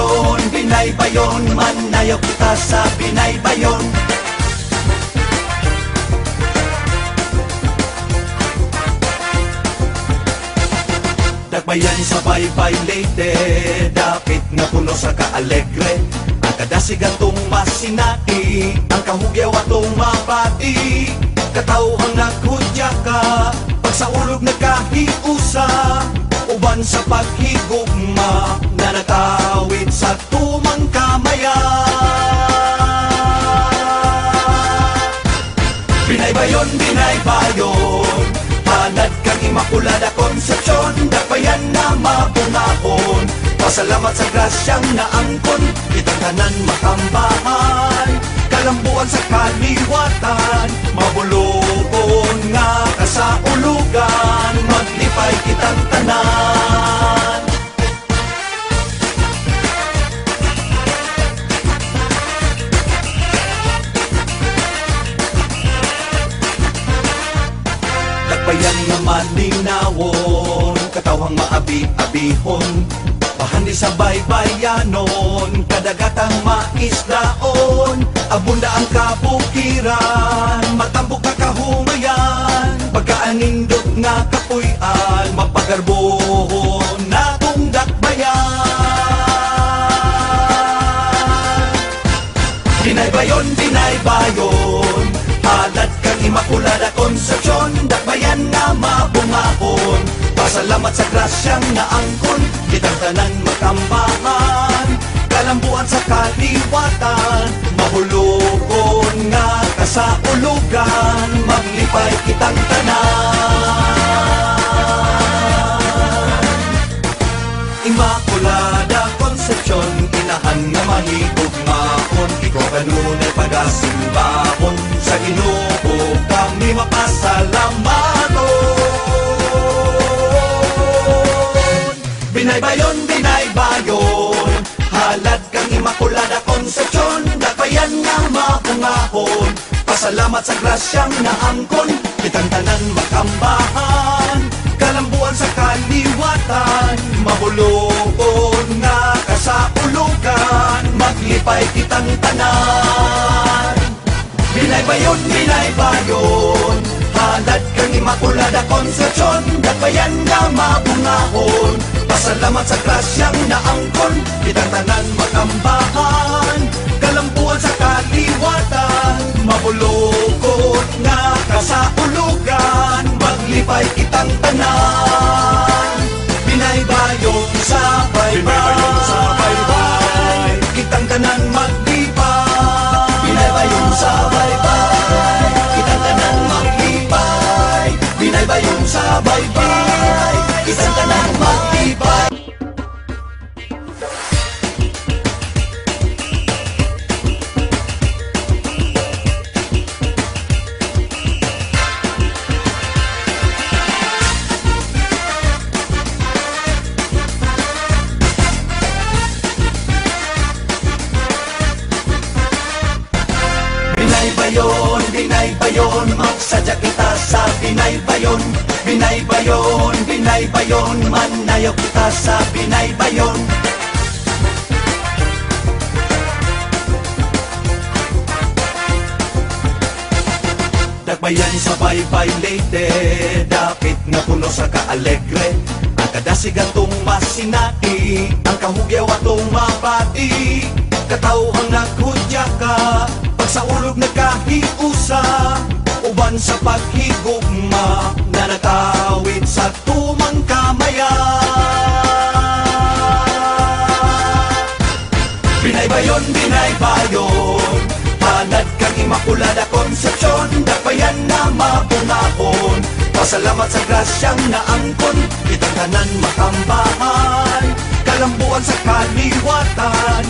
Binaybayon, binaybayon, manayaw kita sa binaybayon. Dakbayan sa baybay leyte, dapit nga puno sa kaalegre. Ang kadasig atong masinai, ang kahugyaw atong mapati. Katawhang naghudya ka, pag sa ulog nagkahiusa, uban sa paghigugma na natawid sa tumang kamayan. Binaybayon, binaybayon, hanad kang Immaculada Concepcion. Dakbayan na mabungahon, pasalamat sa grasyang naangkon. Kitang tanan makambahan, kalambuan sa kaliwatan. Mabulugon nga ka sa ulugan, maglipay kitang tanan. Dakbayan nga maninawon, katawhang maabi-abihon. Bahandi sa baybayanon, kadagatang maisdaon. Abunda ang kabukiran, matambok ka kahumayan. Pagkaanindot nga kapuy-an, mapagarbohon natong dakbayan. Binaybayon, binaybayon, halad kang Immaculada Concepcion. Dakbayan nga mabungahon, pasalamat sa grasyang naangkon. Kitang tanan makambahan, kalambuan sa kaliwatan. Mahulugon nga ka sa ulugan, maglipay kitang tanan. Immaculada Concepcion, inahan nga mahigugmaon. Ikaw kanunay pagasimbahon, sa Ginoo kami mapasalamat. Binaybayon, binaybayon, halad kang Immaculada Concepcion. Dakbayan nga mabungahon, pasalamat sa grasyang naangkon. Kitang tanan makambahan, kalambuan sa kaliwatan. Mahulugon nga ka sa ulugan, maglipay kitang tanan. Binaybayon, binaybayon, halad kang Immaculada Concepcion. Dakbayan nga mabungahon, pasalamat sa grasyang naangkon. Kitang tanan makambahan, kalambuan sa kaliwatan. Mahulugon nga ka sa ulugan, maglipay kitang tanan. Binaybayon sa baybay, kitang tanan maglipay. Binaybayon sa baybay, kitang tanan maglipay. Binaybayon sa baybay, kitang tanan maglipay. Binaybayon, binaybayon, magsadya kita sa binaybayon. Binaybayon, binaybayon, manayaw kita sa binaybayon. Dakbayan sa baybay leyte, dapit nga puno sa kaalegre. Ang kadasig atong masinai, ang kahugyaw atong mapati. Katawhang naghudya ka, pag sa ulog nagkahiusa, uban sa paghigugma na natawid sa tumang kamayan. Binaybayon, binaybayon, hanad kang Immaculada Concepcion. Dakbayan na mabungahon, pasalamat sa grasyang naangkon. Kitang tanan makambahan, kalambuan sa kaliwatan.